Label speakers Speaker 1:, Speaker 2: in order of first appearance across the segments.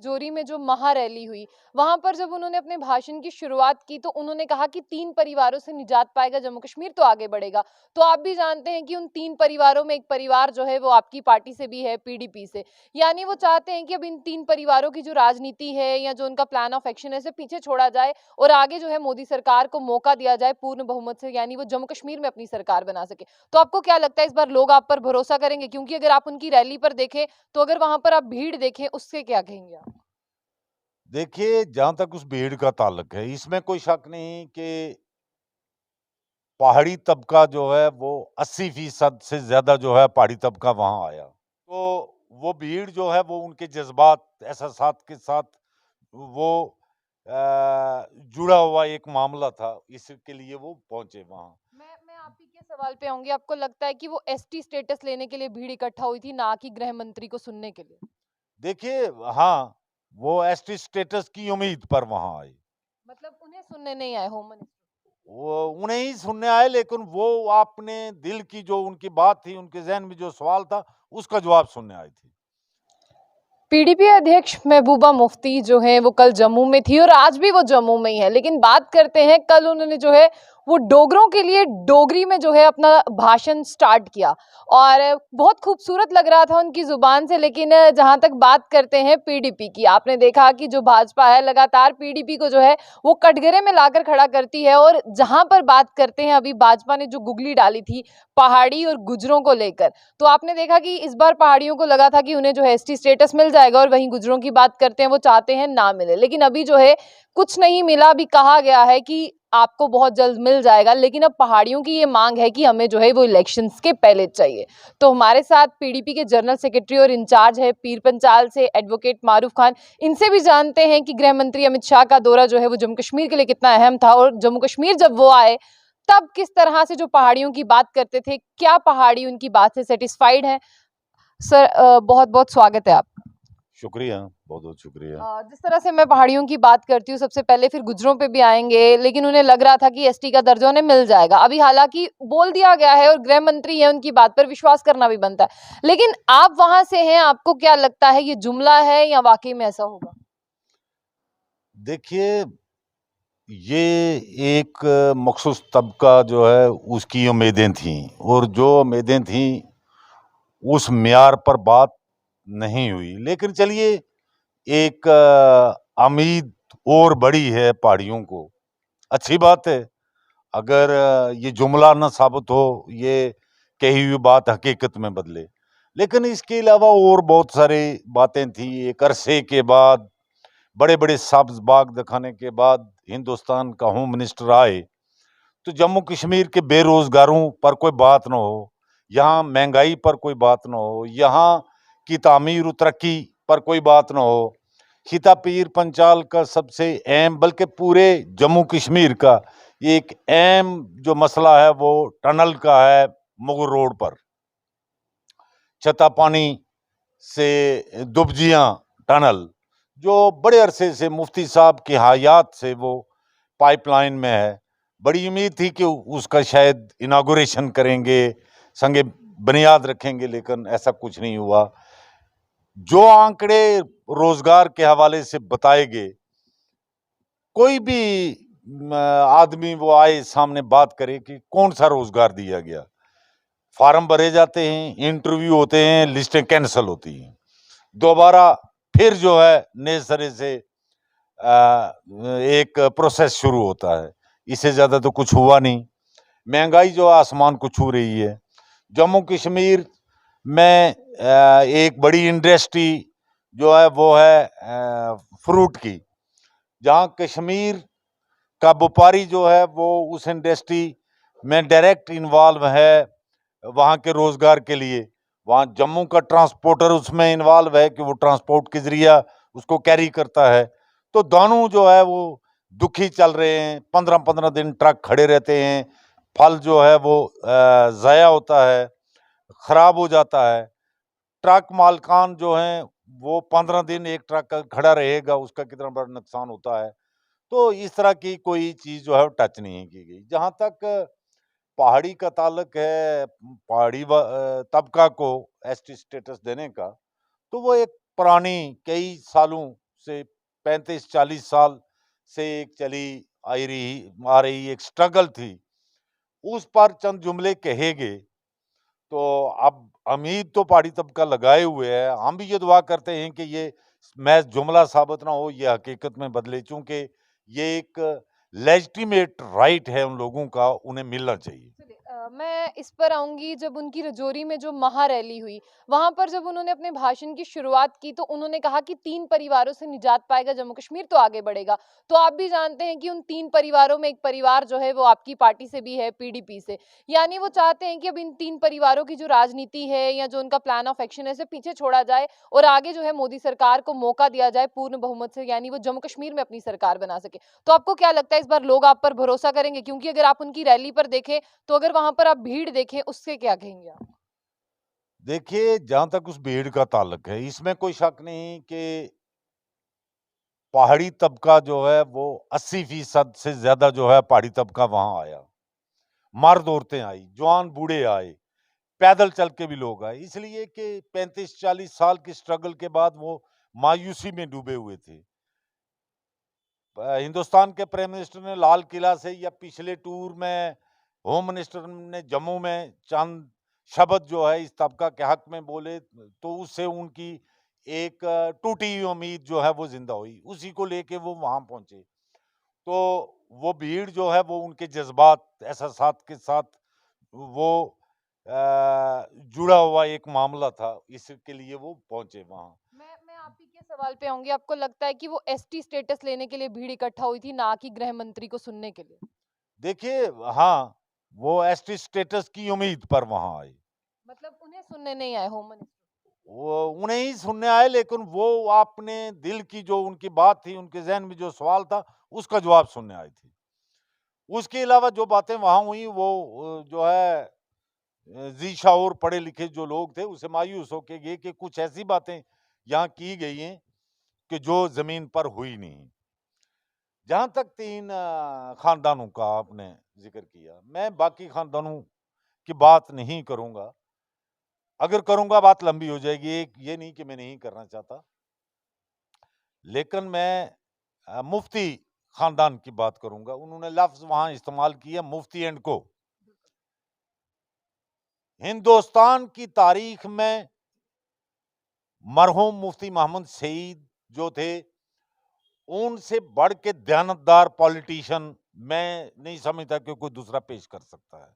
Speaker 1: जोरी में जो महारैली हुई, वहां पर जब उन्होंने अपने भाषण की शुरुआत की तो उन्होंने कहा कि 3 परिवारों से निजात पाएगा जम्मू कश्मीर तो आगे बढ़ेगा। तो आप भी जानते हैं कि उन 3 परिवारों में एक परिवार जो है वो आपकी पार्टी से भी है, पीडीपी से। यानी वो चाहते हैं कि अब इन 3 परिवारों की जो राजनीति है या जो उनका प्लान ऑफ एक्शन है, इसे पीछे छोड़ा जाए और आगे जो है मोदी सरकार को मौका दिया जाए पूर्ण बहुमत से, यानी वो जम्मू कश्मीर में अपनी सरकार बना सके। तो आपको क्या लगता है इस बार लोग आप पर भरोसा करेंगे? क्योंकि अगर आप उनकी रैली पर देखें, तो अगर वहां पर आप भीड़ देखें, उससे क्या कहेंगे आप?
Speaker 2: देखिए, जहाँ तक उस भीड़ का ताल्लुक है, इसमें कोई शक नहीं कि पहाड़ी तबका जो है वो 80% से ज़्यादा जो है पहाड़ी तबका वहाँ आया। तो वो भीड़ जो है वो उनके जज़्बात, एहसासात के साथ वो जुड़ा हुआ एक मामला था, इसके लिए वो पहुँचे वहाँ।
Speaker 1: मैं आप ही के सवाल पे आऊँगी। आपको लगता है कि वो एसटी स्टेटस लेने के लिए भीड़ इकट्ठा हुई थी, ना कि गृह मंत्री को सुनने के लिए?
Speaker 2: देखिए, हाँ, वो एसटी स्टेटस की उम्मीद पर वहाँ आए।
Speaker 1: मतलब उन्हें सुनने नहीं आए होम मिनिस्टर।
Speaker 2: वो उन्हें ही सुनने आए, लेकिन वो अपने दिल की जो उनकी बात थी, उनके ज़हन में जो सवाल था, उसका जवाब सुनने आए थे।
Speaker 1: पीडीपी अध्यक्ष महबूबा मुफ्ती जो है वो कल जम्मू में थी और आज भी वो जम्मू में ही है। लेकिन बात करते हैं, कल उन्होंने जो है वो डोगरों के लिए डोगरी में जो है अपना भाषण स्टार्ट किया और बहुत खूबसूरत लग रहा था उनकी जुबान से। लेकिन जहां तक बात करते हैं पीडीपी की, आपने देखा कि जो भाजपा है लगातार पीडीपी को जो है वो कटघरे में लाकर खड़ा करती है। और जहां पर बात करते हैं, अभी भाजपा ने जो गुगली डाली थी पहाड़ी और गुजरों को लेकर, तो आपने देखा कि इस बार पहाड़ियों को लगा था कि उन्हें जो है एसटी स्टेटस मिल जाएगा और वहीं गुजरों की बात करते हैं वो चाहते हैं ना मिले। लेकिन अभी जो है कुछ नहीं मिला। अभी कहा गया है कि आपको बहुत जल्द मिल जाएगा, लेकिन अब पहाड़ियों की ये मांग है कि हमें जो है वो इलेक्शंस के पहले चाहिए। तो हमारे साथ पीडीपी के जनरल सेक्रेटरी और इंचार्ज है पीर पंचाल से एडवोकेट मारूफ खान। इनसे भी जानते हैं कि गृह मंत्री अमित शाह का दौरा जो है वो जम्मू कश्मीर के लिए कितना अहम था और जम्मू कश्मीर जब वो आए तब किस तरह से जो पहाड़ियों की बात करते थे, क्या पहाड़ी उनकी बात से सेटिस्फाइड है? सर बहुत बहुत स्वागत है आपका।
Speaker 2: शुक्रिया, बहुत-बहुत शुक्रिया।
Speaker 1: जिस तरह से मैं पहाड़ियों की बात करती हूँ, सबसे पहले फिर गुजरों पे भी आएंगे, लेकिन उन्हें लग रहा था कि एसटी का दर्जा उन्हें मिल जाएगा। अभी हालांकि बोल दिया गया है और गृह मंत्री है, उनकी बात पर विश्वास करना भी बनता है। लेकिन आप वहां से हैं, आपको क्या लगता है ये जुमला है या वाकई में ऐसा होगा?
Speaker 2: देखिए, ये एक मखसूस तबका जो है उसकी उम्मीदें थीं, और जो उम्मीदें थीं उस मियार पर बात नहीं हुई। लेकिन चलिए, एक उम्मीद और बड़ी है पहाड़ियों को, अच्छी बात है। अगर ये जुमला ना साबित हो, ये कही हुई बात हकीकत में बदले। लेकिन इसके अलावा और बहुत सारी बातें थी। एक अरसे के बाद, बड़े-बड़े सब्ज़ बाग दिखाने के बाद हिंदुस्तान का होम मिनिस्टर आए, तो जम्मू कश्मीर के बेरोज़गारों पर कोई बात ना हो, यहाँ महँगाई पर कोई बात ना हो, यहाँ की तामीर व तरक्की पर कोई बात ना हो। सीता पीर पंचाल का सबसे अहम, बल्कि पूरे जम्मू कश्मीर का एक अहम जो मसला है वो टनल का है, मुगल रोड पर। छतापानी से दुबजियाँ टनल, जो बड़े अरसे से मुफ्ती साहब की हयात से वो पाइपलाइन में है। बड़ी उम्मीद थी कि उसका शायद इनागुरेशन करेंगे, संगे बुनियाद रखेंगे, लेकिन ऐसा कुछ नहीं हुआ। जो आंकड़े रोजगार के हवाले से बताए गए, कोई भी आदमी वो आए सामने बात करे कि कौन सा रोजगार दिया गया। फार्म भरे जाते हैं, इंटरव्यू होते हैं, लिस्टें कैंसल होती हैं। दोबारा फिर जो है नए सिरे से एक प्रोसेस शुरू होता है। इससे ज़्यादा तो कुछ हुआ नहीं। महंगाई जो आसमान को छू रही है। जम्मू कश्मीर में एक बड़ी इंडस्ट्री जो है वो है फ्रूट की, जहाँ कश्मीर का व्यापारी जो है वो उस इंडस्ट्री में डायरेक्ट इन्वॉल्व है वहाँ के रोजगार के लिए। वहाँ जम्मू का ट्रांसपोर्टर उसमें इन्वॉल्व है कि वो ट्रांसपोर्ट के जरिया उसको कैरी करता है। तो दोनों जो है वो दुखी चल रहे हैं। 15-15 दिन ट्रक खड़े रहते हैं, फल जो है वो ज़ाया होता है, खराब हो जाता है। ट्रक मालकान जो हैं वो 15 दिन एक ट्रक खड़ा रहेगा, उसका कितना बड़ा नुकसान होता है। तो इस तरह की कोई चीज़ जो है वो टच नहीं की गई। जहाँ तक पहाड़ी का ताल्लुक है, पहाड़ी तबका को एसटी स्टेटस देने का, तो वो एक पुरानी, कई सालों से 35-40 साल से एक चली आ रही एक स्ट्रगल थी, उस पर चंद जुमले कहे गए, तो अब उम्मीद तो पहाड़ी तबका लगाए हुए है। हम भी ये दुआ करते हैं कि ये महज जुमला साबित ना हो, ये हकीकत में बदले, चूँकि ये एक लेजिटिमेट राइट है उन लोगों का, उन्हें मिलना चाहिए।
Speaker 1: चलिए, मैं इस पर आऊँगी। जब उनकी रजौरी में जो महारैली हुई, वहाँ पर जब उन्होंने अपने भाषण की शुरुआत की तो उन्होंने कहा कि 3 परिवारों से निजात पाएगा जम्मू कश्मीर तो आगे बढ़ेगा। तो आप भी जानते हैं कि उन 3 परिवारों में एक परिवार जो है वो आपकी पार्टी से भी है, पीडीपी से। यानी वो चाहते हैं कि अब इन 3 परिवारों की जो राजनीति है या जो उनका प्लान ऑफ एक्शन है इसे पीछे छोड़ा जाए और आगे जो है मोदी सरकार को मौका दिया जाए पूर्ण बहुमत से, यानी वो जम्मू कश्मीर में अपनी सरकार बना सके। तो आपको क्या लगता है इस बार लोग आप पर भरोसा करेंगे? क्योंकि अगर आप उनकी रैली पर देखें तो अगर वहाँ पर आप भीड़ देखें, उससे क्या कहेंगे आप?
Speaker 2: देखिए, जहाँ तक उस भीड़ का ताल्लुक है, इसमें कोई शक नहीं कि पहाड़ी तबका जो है वो 80% से ज़्यादा जो है पहाड़ी तबका वहाँ आया। मर्द-औरतें आई, जवान-बूढ़े आए, पैदल चल के भी लोग आए, इसलिए कि 35-40 साल की स्ट्रगल के बाद वो मायूसी में डूबे हुए थे। हिंदुस्तान के प्राइम मिनिस्टर ने लाल किला से या पिछले टूर में होम मिनिस्टर ने जम्मू में चंद शब्द जो है इस तबका के हक में बोले, तो उससे उनकी एक टूटी हुई उम्मीद जो है वो जिंदा हुई, उसी को लेके वो वहां पहुंचे। तो वो भीड़ जो है वो उनके जज्बात एहसासात के साथ वो जुड़ा हुआ एक मामला था, इसके लिए वो पहुंचे वहां।
Speaker 1: मैं आप ही के सवाल पे आऊँगी। आपको लगता है कि वो एसटी स्टेटस लेने के लिए भीड़ इकट्ठा हुई थी, ना कि गृह मंत्री को सुनने के लिए?
Speaker 2: देखिए, हाँ, वो एसटी स्टेटस की उम्मीद पर वहां आए।
Speaker 1: मतलब उन्हें सुनने नहीं आए होम मिनिस्टर?
Speaker 2: वो उन्हें ही सुनने आए, लेकिन वो अपने दिल की जो उनकी बात थी, उनके ज़हन में जो सवाल था, उसका जवाब सुनने आए थे। उसके अलावा जो बातें वहाँ हुई वो जो है ज़ी शाऊर पढ़े-लिखे जो लोग थे, उससे मायूस होके गए कि कुछ ऐसी बातें यहाँ की गई हैं कि जो ज़मीन पर हुई नहीं। जहाँ तक 3 ख़ानदानों का आपने ज़िक्र किया, मैं बाकी ख़ानदानों की बात नहीं करूँगा। अगर करूँगा बात लंबी हो जाएगी, एक ये नहीं कि मैं नहीं करना चाहता। लेकिन मैं मुफ्ती खानदान की बात करूंगा। उन्होंने लफ्ज वहां इस्तेमाल किया, मुफ्ती एंड को। हिंदुस्तान की तारीख में मरहूम मुफ्ती मोहम्मद सईद जो थे, उनसे बढ़ के दयानतदार पॉलिटिशियन मैं नहीं समझता कि कोई दूसरा पेश कर सकता है।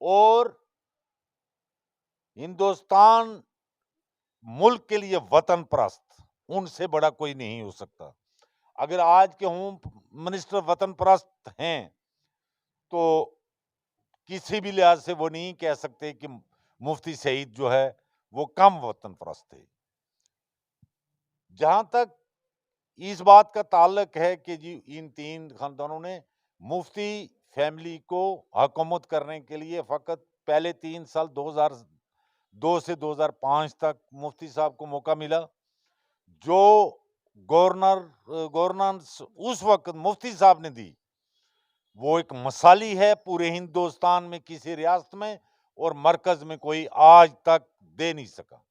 Speaker 2: और हिंदुस्तान मुल्क के लिए वतन परस्त, उनसे बड़ा कोई नहीं हो सकता। अगर आज के होम मिनिस्टर वतन परस्त हैं, तो किसी भी लिहाज से वो नहीं कह सकते कि मुफ्ती सईद जो है वो कम वतन परस्त थे। जहां तक इस बात का ताल्लुक है कि जी इन 3 खानदानों ने मुफ्ती फैमिली को हुकूमत करने के लिए फ़कत पहले 3 साल 2002 से 2005 तक मुफ्ती साहब को मौका मिला। जो गवर्नेंस उस वक़्त मुफ्ती साहब ने दी, वो एक मिसाली है पूरे हिंदुस्तान में, किसी रियासत में और मरकज में कोई आज तक दे नहीं सका।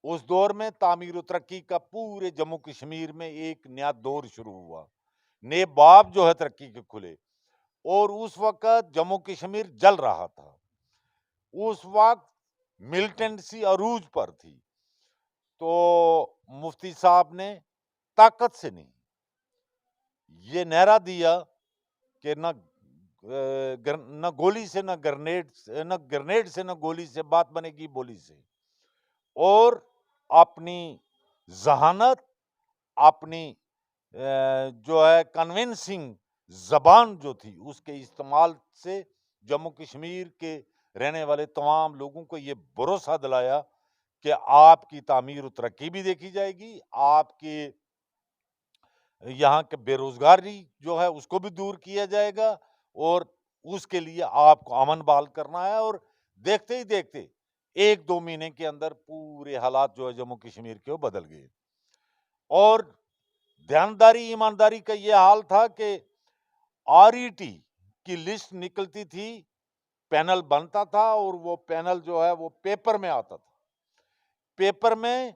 Speaker 2: उस दौर में तामीर तरक्की का पूरे जम्मू कश्मीर में एक नया दौर शुरू हुआ, नए बाब जो है तरक्की के खुले, और उस वक्त जम्मू कश्मीर जल रहा था। उस वक्त मिलिटेंसी अरूज पर थी। तो मुफ्ती साहब ने ताकत से नहीं, ये नारा दिया कि न गोली से, न ग्रेनेड से, न गोली से, बात बनेगी बोली से। और अपनी जहानत, अपनी जो है कन्विंसिंग जबान जो थी, उसके इस्तेमाल से जम्मू कश्मीर के रहने वाले तमाम लोगों को ये भरोसा दिलाया कि आपकी तामीर और तरक्की भी देखी जाएगी, आपके यहाँ के बेरोजगारी जो है उसको भी दूर किया जाएगा, और उसके लिए आपको अमन बहाल करना है। और देखते ही देखते 1-2 महीने के अंदर पूरे हालात जो है जम्मू कश्मीर के वो बदल गए। और ध्यानदारी ईमानदारी का ये हाल था कि आरईटी की लिस्ट निकलती थी, पैनल बनता था, और वो पैनल जो है वो पेपर में आता था। पेपर में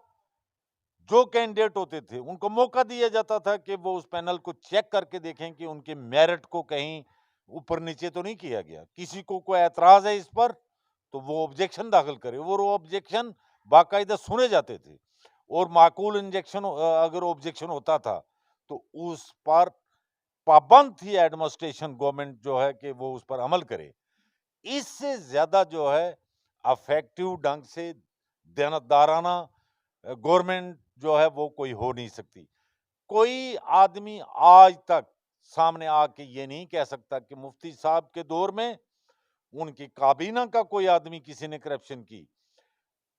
Speaker 2: जो कैंडिडेट होते थे उनको मौका दिया जाता था कि वो उस पैनल को चेक करके देखें कि उनके मेरिट को कहीं ऊपर नीचे तो नहीं किया गया। किसी को कोई ऐतराज है इस पर तो वो ऑब्जेक्शन दाखिल करे, और वो ऑब्जेक्शन बाकायदा सुने जाते थे, और माकूल इंजेक्शन अगर ऑब्जेक्शन होता था तो उस पर पाबंद थी एडमिनिस्ट्रेशन, गवर्नमेंट जो है कि वो उस पर अमल करे। इससे ज्यादा जो है अफेक्टिव ढंग से देनदाराना गवर्नमेंट जो है वो कोई हो नहीं सकती। कोई आदमी आज तक सामने आके ये नहीं कह सकता कि मुफ्ती साहब के दौर में उनकी काबीना का कोई आदमी किसी ने करप्शन की।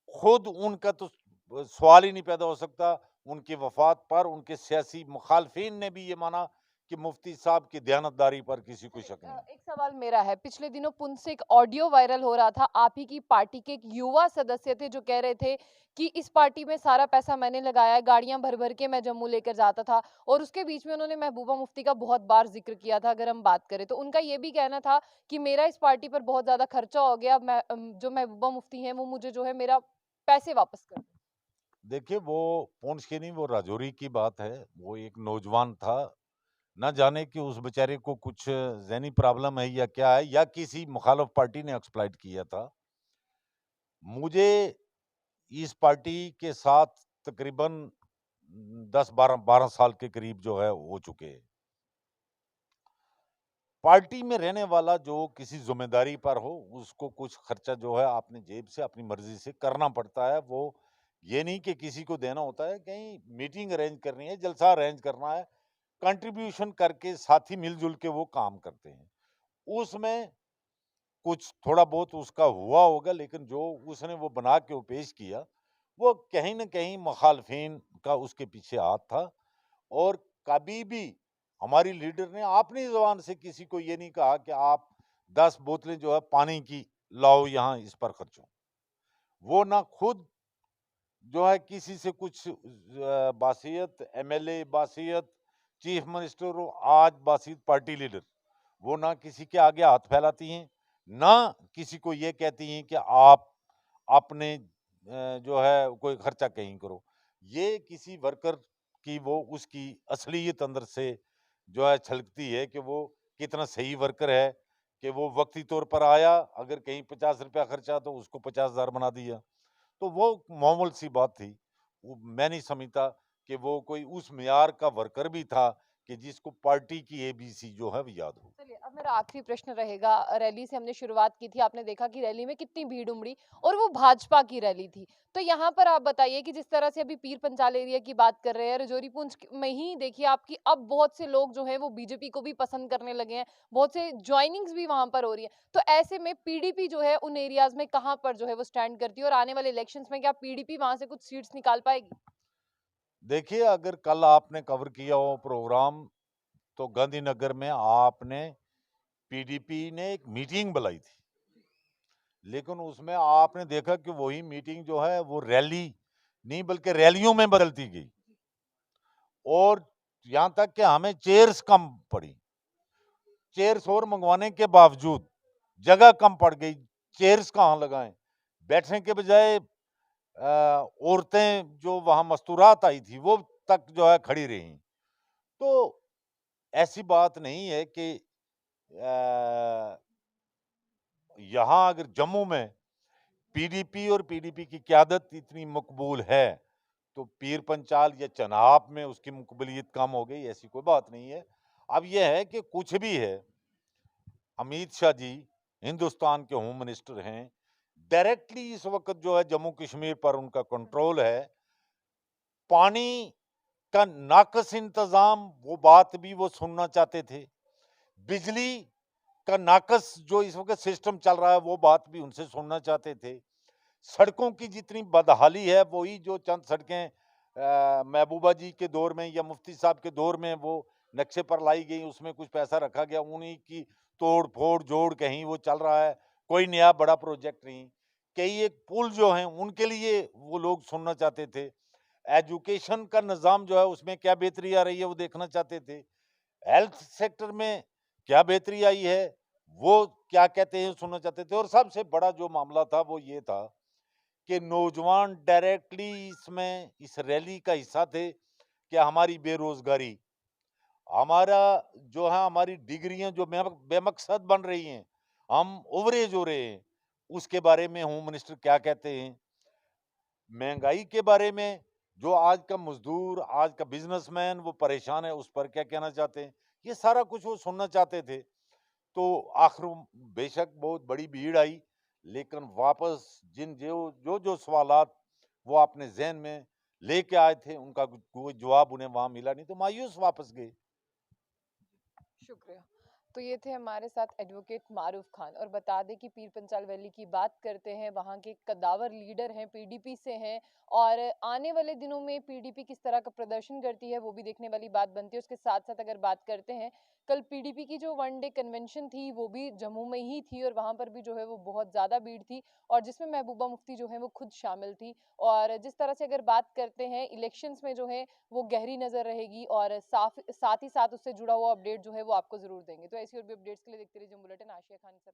Speaker 2: खुद उनका तो सवाल ही नहीं पैदा हो सकता। उनकी वफात पर उनके सियासी मुखालफिन ने भी ये माना कि मुफ्ती साहब की दयानतदारी पर किसी को शक नहीं।
Speaker 1: एक सवाल मेरा है, पिछले दिनों पुंछ से एक ऑडियो वायरल हो रहा था, आप ही की पार्टी के एक युवा सदस्य थे जो कह रहे थे कि इस पार्टी में सारा पैसा मैंने लगाया है, गाड़ियां भर भर के मैं जम्मू लेकर जाता था, और उसके बीच में उन्होंने महबूबा मुफ्ती का बहुत बार जिक्र किया था। अगर हम बात करें तो उनका ये भी कहना था कि मेरा इस पार्टी पर बहुत ज्यादा खर्चा हो गया, जो महबूबा मुफ्ती हैं वो मुझे जो है मेरा पैसे वापस कर दें।
Speaker 2: देखिए, वो पुंछ की नहीं, वो राजौरी की बात है। वो एक नौजवान था, ना जाने कि उस बेचारे को कुछ ज़हनी प्रॉब्लम है या क्या है, या किसी मुखालिफ पार्टी ने एक्सप्लॉइट किया था। मुझे इस पार्टी के साथ तकरीबन 10-12 साल के करीब जो है हो चुके हैं। पार्टी में रहने वाला जो किसी ज़िम्मेदारी पर हो, उसको कुछ खर्चा जो है अपनी जेब से, अपनी मर्ज़ी से करना पड़ता है। वो ये नहीं कि किसी को देना होता है, कहीं मीटिंग अरेंज करनी है, जलसा अरेंज करना है, कंट्रीब्यूशन करके साथी मिल-जुल के वो काम करते हैं। उसमें कुछ थोड़ा बहुत उसका हुआ होगा, लेकिन जो उसने वो बना के वो पेश किया, वो कहीं न कहीं मुखालफिन का उसके पीछे हाथ था। और कभी भी हमारी लीडर ने अपनी ज़ुबान से किसी को ये नहीं कहा कि आप 10 बोतलें जो है पानी की लाओ यहाँ इस पर खर्चो। वो ना खुद जो है किसी से कुछ बासियत एमएलए, बासियत चीफ मिनिस्टर हो, आज बासियत पार्टी लीडर, वो ना किसी के आगे हाथ फैलाती हैं, ना किसी को ये कहती हैं कि आप अपने जो है कोई खर्चा कहीं करो। ये किसी वर्कर की वो उसकी असलियत अंदर से जो है छलकती है कि वो कितना सही वर्कर है, कि वो वक्ती तौर पर आया, अगर कहीं 50 रुपया खर्चा तो उसको 50,000 बना दिया। तो वो मामूल सी बात थी। वो मैं नहीं समझता कि वो कोई उस मियार का वर्कर भी था कि जिसको पार्टी की एबीसी जो है वो याद हो।
Speaker 1: चलिए, अब मेरा आखिरी प्रश्न रहेगा। रैली से हमने शुरुआत की थी, आपने देखा कि रैली में कितनी भीड़ उमड़ी और वो भाजपा की रैली थी। तो यहाँ पर आप बताइए कि जिस तरह से अभी पीर पंचाल एरिया की बात कर रहे हैं, रजौरी पुंछ में ही देखिए आपकी अब बहुत से लोग जो हैं वो बीजेपी को भी पसंद करने लगे हैं, बहुत से जॉइनिंग्स भी वहां पर हो रही है। तो ऐसे में पीडीपी जो है उन एरियाज में कहाँ पर जो है वो स्टैंड करती है, और आने वाले इलेक्शंस में क्या पीडीपी वहां से कुछ सीट्स निकाल पाएगी?
Speaker 2: देखिए, अगर कल आपने कवर किया हो प्रोग्राम, तो गांधीनगर में आपने पीडीपी ने एक मीटिंग बुलाई थी, लेकिन उसमें आपने देखा कि वही मीटिंग जो है वो रैली नहीं बल्कि रैलियों में बदलती गई, और यहाँ तक कि हमें चेयर्स कम पड़ी। चेयर्स और मंगवाने के बावजूद जगह कम पड़ गई, चेयर्स कहाँ लगाएं? बैठने के बजाय औरतें जो वहाँ मस्तूरात आई थी वो तक जो है खड़ी रहीं। तो ऐसी बात नहीं है कि यहाँ अगर जम्मू में पीडीपी और पीडीपी की क़यादत इतनी मकबूल है, तो पीर पंचाल या चनाब में उसकी मकबूलियत कम हो गई, ऐसी कोई बात नहीं है। अब ये है कि कुछ भी है, अमित शाह जी हिंदुस्तान के होम मिनिस्टर हैं, डायरेक्टली इस वक्त जो है जम्मू कश्मीर पर उनका कंट्रोल है। पानी का नाकस इंतजाम, वो बात भी वो सुनना चाहते थे। बिजली का नाकस जो इस वक्त सिस्टम चल रहा है, वो बात भी उनसे सुनना चाहते थे। सड़कों की जितनी बदहाली है, वही जो चंद सड़कें महबूबा जी के दौर में या मुफ्ती साहब के दौर में वो नक्शे पर लाई गई, उसमें कुछ पैसा रखा गया, उन्हीं की तोड़ फोड़ जोड़ कहीं वो चल रहा है, कोई नया बड़ा प्रोजेक्ट नहीं। कई एक पुल जो हैं उनके लिए वो लोग सुनना चाहते थे। एजुकेशन का निज़ाम जो है उसमें क्या बेहतरी आ रही है वो देखना चाहते थे। हेल्थ सेक्टर में क्या बेहतरी आई है वो क्या कहते हैं सुनना चाहते थे। और सबसे बड़ा जो मामला था वो ये था कि नौजवान डायरेक्टली इसमें इस रैली का हिस्सा थे कि हमारी बेरोजगारी, हमारा जो है हमारी डिग्रियां जो बेमकसद बन रही हैं, हम ओवरेज हो रहे हैं, उसके बारे में होम मिनिस्टर क्या कहते हैं। महंगाई के बारे में जो आज का मजदूर, आज का बिजनेसमैन वो परेशान है, उस पर क्या कहना चाहते हैं, ये सारा कुछ वो सुनना चाहते थे। तो आखिर बेशक बहुत बड़ी भीड़ आई, लेकिन वापस जिन जो सवालात वो अपने जहन में लेके आए थे, उनका कोई जवाब उन्हें वहां मिला नहीं, तो मायूस वापस गए।
Speaker 1: शुक्रिया। तो ये थे हमारे साथ एडवोकेट मारूफ खान। और बता दें कि पीर पंचाल वैली की बात करते हैं, वहाँ के कद्दावर लीडर हैं, पीडीपी से हैं, और आने वाले दिनों में पीडीपी किस तरह का प्रदर्शन करती है वो भी देखने वाली बात बनती है। उसके साथ साथ अगर बात करते हैं, कल पीडीपी की जो वन डे कन्वेंशन थी वो भी जम्मू में ही थी, और वहाँ पर भी जो है वो बहुत ज़्यादा भीड़ थी, और जिसमें महबूबा मुफ्ती जो है वो खुद शामिल थी। और जिस तरह से अगर बात करते हैं इलेक्शंस में जो है वो गहरी नजर रहेगी, और साथ ही साथ उससे जुड़ा हुआ अपडेट जो है वो आपको जरूर देंगे। तो ऐसी और भी अपडेट्स के लिए देखते रहिए बुलेटिन। आशिया खान से